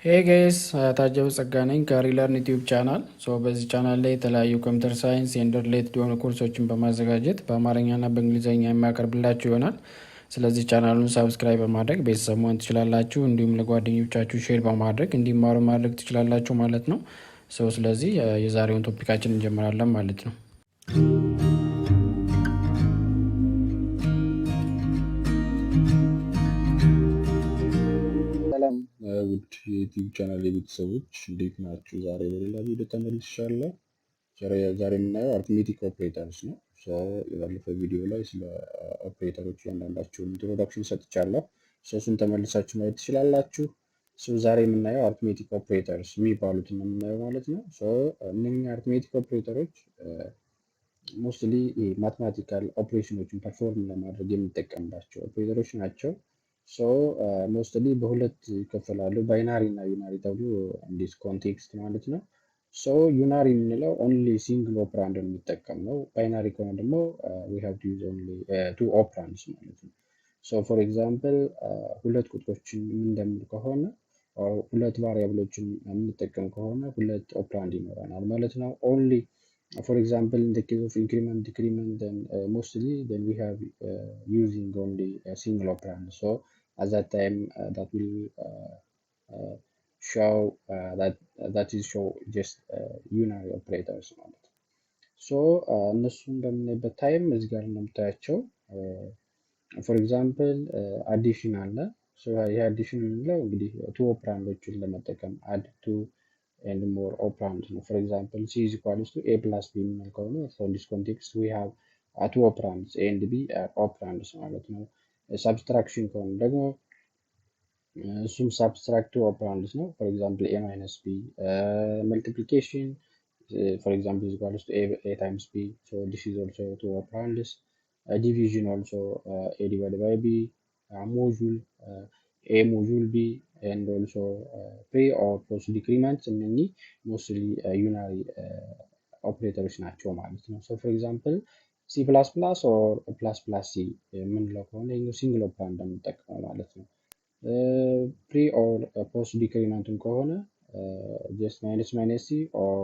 Hey guys, ታጀው ጸጋ ነኝ ከሪለርን ዩቲዩብ ቻናል። በዚህ ቻናል ላይ የተለያዩ ኮምፒውተር ሳይንስ ኤንድ ሪሌትድ የሆኑ ኮርሶችን በማዘጋጀት በአማርኛና በእንግሊዝኛ የሚያቀርብላችሁ ይሆናል። ስለዚህ ቻናሉን ሳብስክራይብ በማድረግ ቤተሰብ መሆን ትችላላችሁ። እንዲሁም ለጓደኞቻችሁ ሼር በማድረግ እንዲማሩ ማድረግ ትችላላችሁ ማለት ነው። ስለዚህ የዛሬውን ቶፒካችን እንጀምራለን ማለት ነው። ውድ የዩቲዩብ ቻናል የቤተሰቦች እንዴት ናችሁ? ዛሬ በሌላ ቪዲዮ ተመልሻለሁ። ዛሬ የምናየው አርትሜቲክ ኦፕሬተርስ ነው። ያለፈ ቪዲዮ ላይ ስለ ኦፕሬተሮች ያንዳንዳቸውን ኢንትሮዳክሽን ሰጥቻለሁ። እሱን ተመልሳችሁ ማየት ትችላላችሁ። ዛሬ የምናየው አርትሜቲክ ኦፕሬተርስ የሚባሉትን የምናየው ማለት ነው። እነኚህ አርትሜቲክ ኦፕሬተሮች ሞስትሊ ማትማቲካል ኦፕሬሽኖችን ፐርፎርም ለማድረግ የምንጠቀምባቸው ኦፕሬተሮች ናቸው። ሞስትሊ በሁለት ይከፈላሉ፣ ባይናሪ እና ዩናሪ ተብሎ እንዲስ ኮንቴክስት ማለት ነው። ዩናሪ የምንለው ኦንሊ ሲንግል ኦፕራንድ የሚጠቀም ነው። ባይናሪ ከሆነ ደግሞ ዊ ሃቭ ቱ ዩዝ ኦንሊ ቱ ኦፕራንድስ ማለት ነው። ፎር ኤግዛምፕል ሁለት ቁጥሮችን የምንደምር ከሆነ ሁለት ቫሪያብሎችን የምንጠቀም ከሆነ ሁለት ኦፕራንድ ይኖረናል ማለት ነው። ኦንሊ for example in the case of increment decrement then mostly then we have using only a single operand. So at that time that will show that is show just unary operators ማለት ነው። እነሱን በምናይበት ታይም እዚህ ጋር እንደምታያቸው for example addition አለ። ይሄ addition የምንለው እንግዲህ ቱ ኦፕራንዶችን ለመጠቀም add to and more operands. For example, C is equals to A plus B ከሆነ so in this context we have two operands A and B are operands ማለት ነው። subtraction ከሆነ ደግሞ እሱም subtract two operands ነው። for example A minus B. multiplication for example is equals to A times B, so this is also two operands. division also A divided by B. module A module B and also pre or post decrements እነኚህ ሞስትሊ ዩናሪ ኦፕሬተሮች ናቸው ማለት ነው። for example C++ or ++ C የምንለው ከሆነ ሲንግል ኦፕራንድ እንደምንጠቀመው ማለት ነው። ፕሪ ኦር ፖስት ዲክሪመንትን ከሆነ ጀስት ማይነስ ማይነስ ሲ ኦር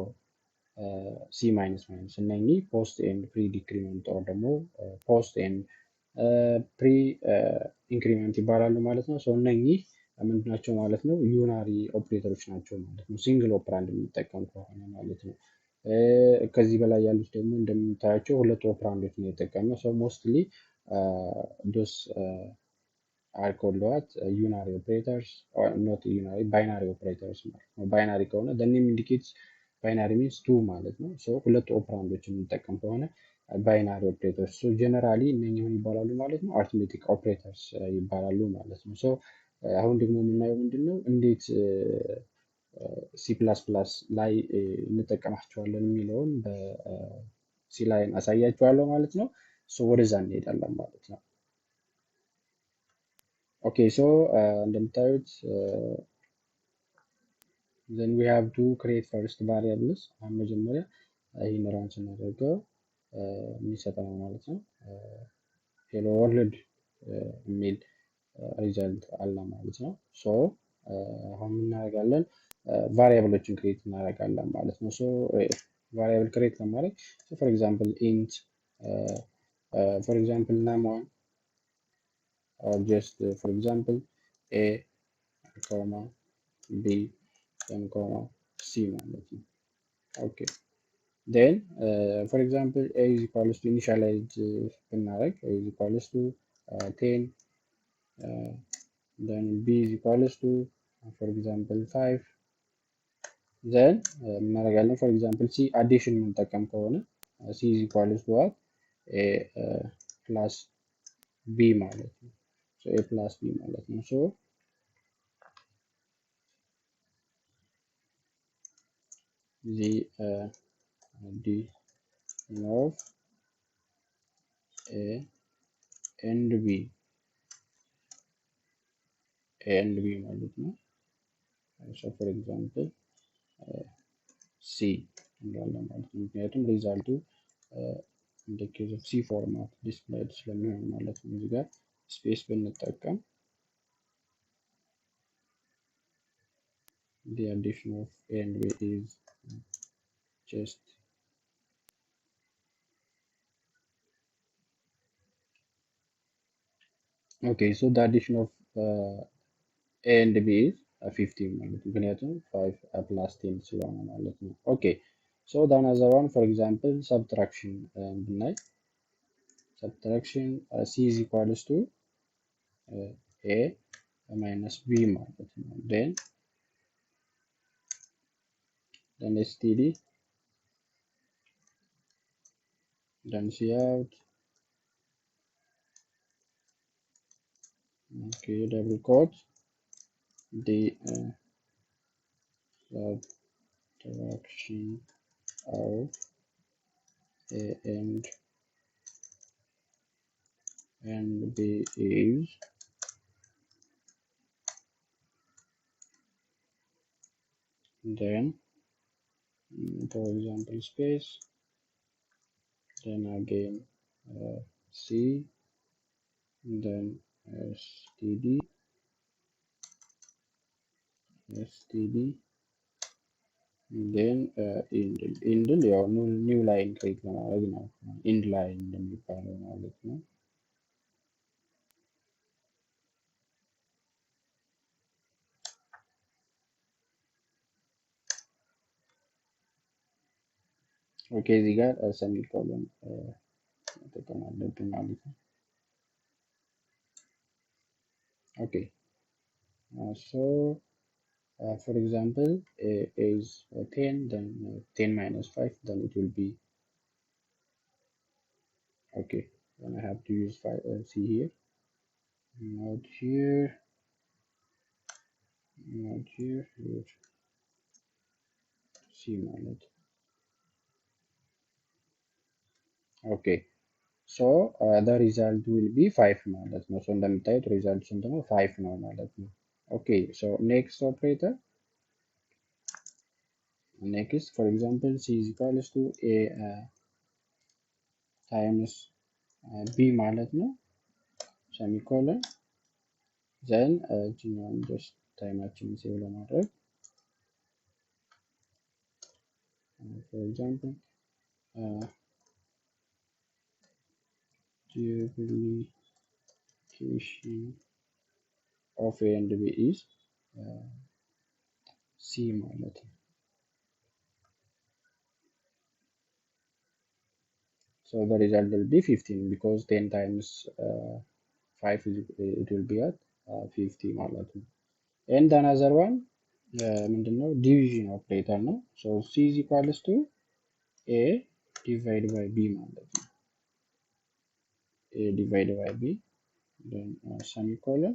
ሲ ማይነስ ማይነስ እነኚህ ፖስት ኤንድ ፕሪ ዲክሪመንት ኦር ደግሞ ፖስት ኤንድ ፕሪ ኢንክሪመንት ይባላሉ ማለት ነው። እነኚህ ምንድን ናቸው ማለት ነው? ዩናሪ ኦፕሬተሮች ናቸው ማለት ነው። ሲንግል ኦፕራንድ የምንጠቀም ከሆነ ማለት ነው። ከዚህ በላይ ያሉት ደግሞ እንደምታያቸው ሁለት ኦፕራንዶች ነው የጠቀምነው። ሞስትሊ ዶስ አር ኮልድ ዋት ዩናሪ ኦፕሬተርስ ኦር ኖት ዩናሪ ባይናሪ ኦፕሬተርስ ማለት ነው። ባይናሪ ከሆነ the name indicates ባይናሪ ሚንስ ቱ ማለት ነው። ሁለት ኦፕራንዶች የምንጠቀም ከሆነ ባይናሪ ኦፕሬተርስ ጀነራሊ እነኚህ ምን ይባላሉ ማለት ነው? አርትሜቲክ ኦፕሬተርስ ይባላሉ ማለት ነው። አሁን ደግሞ የምናየው ምንድነው እንዴት C++ ላይ እንጠቀማቸዋለን የሚለውን በሲ ላይ አሳያችኋለሁ ማለት ነው። ወደዛ እንሄዳለን ማለት ነው። ኦኬ እንደምታዩት then we have to create first variables። አሁን መጀመሪያ ይህን ራን ስናደርገው የሚሰጠን ማለት ነው ሄሎ ወርልድ የሚል ሪዛልት አለ ማለት ነው። አሁን እናደርጋለን ቫሪያብሎችን ክሬት እናደርጋለን ማለት ነው። ቫሪያብል ክሬት ለማድረግ ፎር ኤግዛምፕል ኢንት ፎር ኤግዛምፕል num1 or just for example a comma b and comma c ማለት ነው። ኦኬ then for example a is equals to initialize ብናደርግ a is equals to 10 then b is equals to for example 5 then እናደርጋለን for example c addition የምንጠቀም ከሆነ c is equals to what a plus b ማለት ነው። a plus b ማለት ነው። the addition of a and b ማለት ነው። for example c እንላለን ማለት ነው። ምክንያቱም ሪዛልቱ እንደ ኬዝ ኦፍ ሲ ፎርማት ዲስፕሌይድ ስለሚሆን ማለት ነው። እዚህ ጋር ስፔስ ብንጠቀም the addition of A and B is just okay. So the addition of A and B is 15 ማለት ነው። ምክንያቱም 5 plus 10 ስለሆነ ማለት ነው። Okay, so the another one, for example, subtraction ብናይ subtraction C is equals to A minus B ማለት ነው። then STD, then Cout, okay, double quote, the subtraction of A and B is then for example space, then again C, then std, then ኢንድል ያው ኒው ላይን ክሬት ለማድረግ ነው። ኢንድ ላይን እንደሚባለው ማለት ነው። ኦኬ እዚህ ጋር ሰሚኮሎን መጠቀም አለብን ማለት ነው። ኦኬ so for example is 10, then 10 minus 5, then it will be okay. Then I have to use 5 see here, not here, not here, here see ማለት okay. so the result will be 5 ማለት ነው። so እንደምታዩት ሪዛልት ስንት ነው? 5 ነው ማለት ነው። okay, so next operator, next for example C is equals to A times B ማለት ነው semicolon, then just ታይማችንን ሴቭ ለማድረግ for example duplication of A and B is C ማለት ነው። so the result will be 15 because 10 times 5 is, it will be at 50 ማለት ነው። and another one ምንድነው division operator ነው። so C is equals to A divided by B ማለት ነው። A divided by B, then semicolon,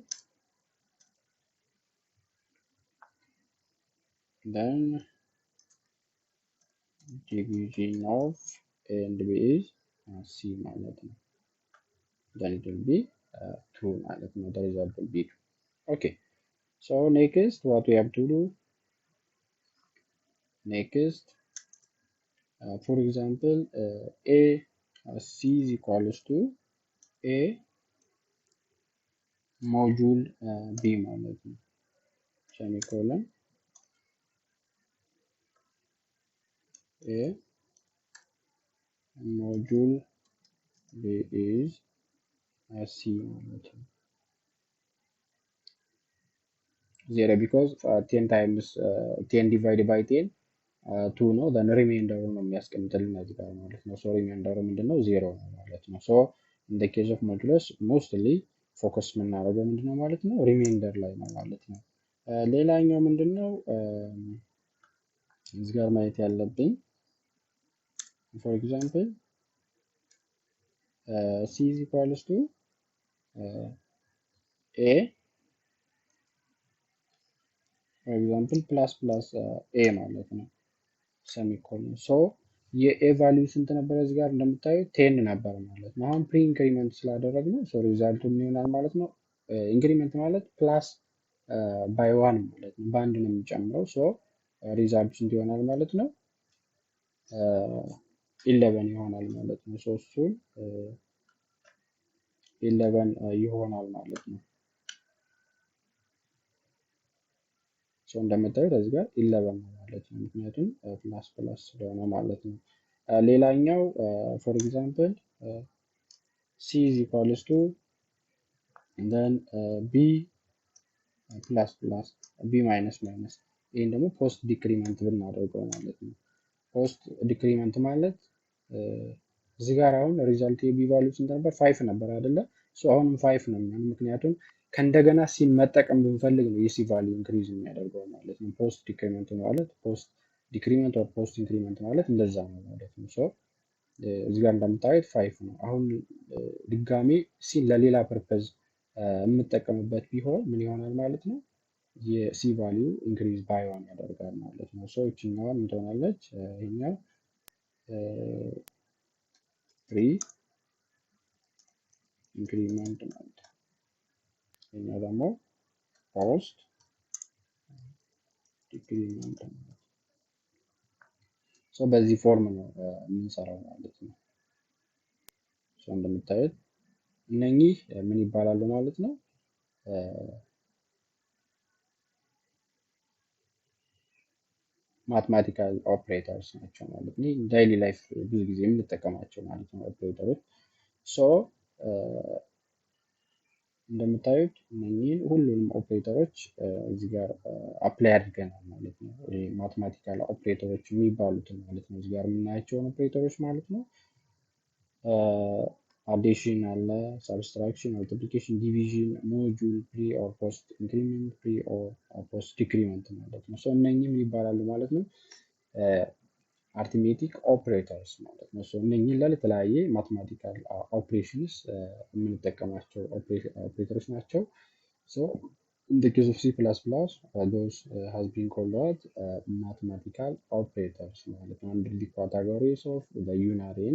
then division of A and B is C ማለት ነው። then it will be 2 ማለት ነው። the result will be 2. okay, so next what we have to do, next for example A C is equals to A module B ማለት ነው semicolon, A module B is C ማለት ነው 0 because 10 times 10 divided by 10 2 ነው። then remainder ነው የሚያስቀምጥልን እዚህ ጋር ማለት ነው። so remainder ምንድነው 0 ነው ማለት ነው። so in the case of modulus mostly focus የምናደርገው ምንድነው ማለት ነው remainder ላይ ነው ማለት ነው። ሌላኛው ምንድነው እዚህ ጋር ማየት ያለብን for example C is equals to A for example plus plus A ማለት ነው semicolon, so የኤ ቫልዩ ስንት ነበር? እዚህ ጋር እንደምታዩት 10 ነበር ማለት ነው። አሁን ፕሪ ኢንክሪመንት ስላደረግነው ሶ ሪዛልቱ ምን ይሆናል ማለት ነው? ኢንክሪመንት ማለት ፕላስ ባይ 1 ማለት ነው። በአንድ ነው የሚጨምረው። ሶ ሪዛልቱ ስንት ይሆናል ማለት ነው? 11 ይሆናል ማለት ነው። ሶ እሱን 11 ይሆናል ማለት ነው። እንደምታዩት እዚህ ጋር 11 ነው ማለት ነው፣ ምክንያቱም ፕላስ ፕላስ ስለሆነ ማለት ነው። ሌላኛው ፎር ኤግዛምፕል ሲ ኢዝ ኢኳልስ ቱ then ቢ ፕላስ ፕላስ ቢ ማይነስ ማይነስ፣ ይህን ደግሞ ፖስት ዲክሪመንት ብናደርገው ማለት ነው። ፖስት ዲክሪመንት ማለት እዚህ ጋር አሁን ሪዛልት የቢ ቫልዩ ስንት ነበር? 5 ነበር አይደለ? አሁንም 5 ነው የሚሆነው፣ ምክንያቱም ከእንደገና ሲን መጠቀም ብንፈልግ ነው የሲ ቫልዩ ኢንክሪዝ የሚያደርገው ማለት ነው። ፖስት ዲክሪመንት ማለት ፖስት ዲክሪመንት ኦር ፖስት ኢንክሪመንት ማለት እንደዛ ነው ማለት ነው። እዚህ ጋር እንደምታዩት 5 ነው። አሁን ድጋሜ ሲን ለሌላ ፐርፐዝ የምጠቀምበት ቢሆን ምን ይሆናል ማለት ነው? የሲ ቫልዩ ኢንክሪዝ ባይ ዋን ያደርጋል ማለት ነው። ይችኛዋ ምን ትሆናለች? ይሄኛው 3 ኢንክሪመንት ማለት ነው። ይሄኛው ደግሞ ፖስት ዲክሪመንት ማለት ነው። በዚህ ፎርም ነው የምንሰራው ማለት ነው። እንደምታዩት እነኚህ ምን ይባላሉ ማለት ነው? ማትማቲካል ኦፕሬተርስ ናቸው ማለት ነው። ዳይሊ ላይፍ ብዙ ጊዜ የምንጠቀማቸው ማለት ነው ኦፕሬተሮች። እንደምታዩት እነኚህን ሁሉንም ኦፕሬተሮች እዚህ ጋር አፕላይ አድርገናል ማለት ነው። ማትማቲካል ኦፕሬተሮች የሚባሉትን ማለት ነው እዚህ ጋር የምናያቸውን ኦፕሬተሮች ማለት ነው። አዲሽን አለ፣ ሰብስትራክሽን፣ መልቲፕሊኬሽን፣ ዲቪዥን፣ ሞጁል፣ ፕሪ ኦር ፖስት ኢንክሪመንት፣ ፕሪ ኦር ፖስት ዲክሪመንት ማለት ነው። እነኚህ ምን ይባላሉ ማለት ነው? አርትሜቲክ ኦፕሬተርስ ማለት ነው። እነኚህ ለተለያየ ማትማቲካል ኦፕሬሽንስ የምንጠቀማቸው ኦፕሬተሮች ናቸው። in the case of C++, those has been called as mathematical operators ማለት ነው, under the categories of the unary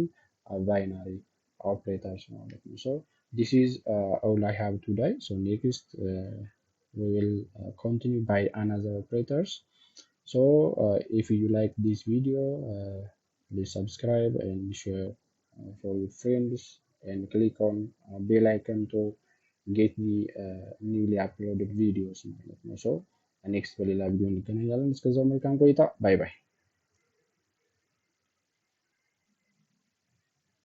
and binary operators ማለት ነው. This is all I have today. Next we will continue by another operators. If you like this video, please subscribe and share for your friends and click on bell icon to get the newly uploaded videos ማለት ነው. ኔክስት በሌላ ቪዲዮ እንገናኛለን። እስከዛው መልካም ቆይታ። ባይ ባይ።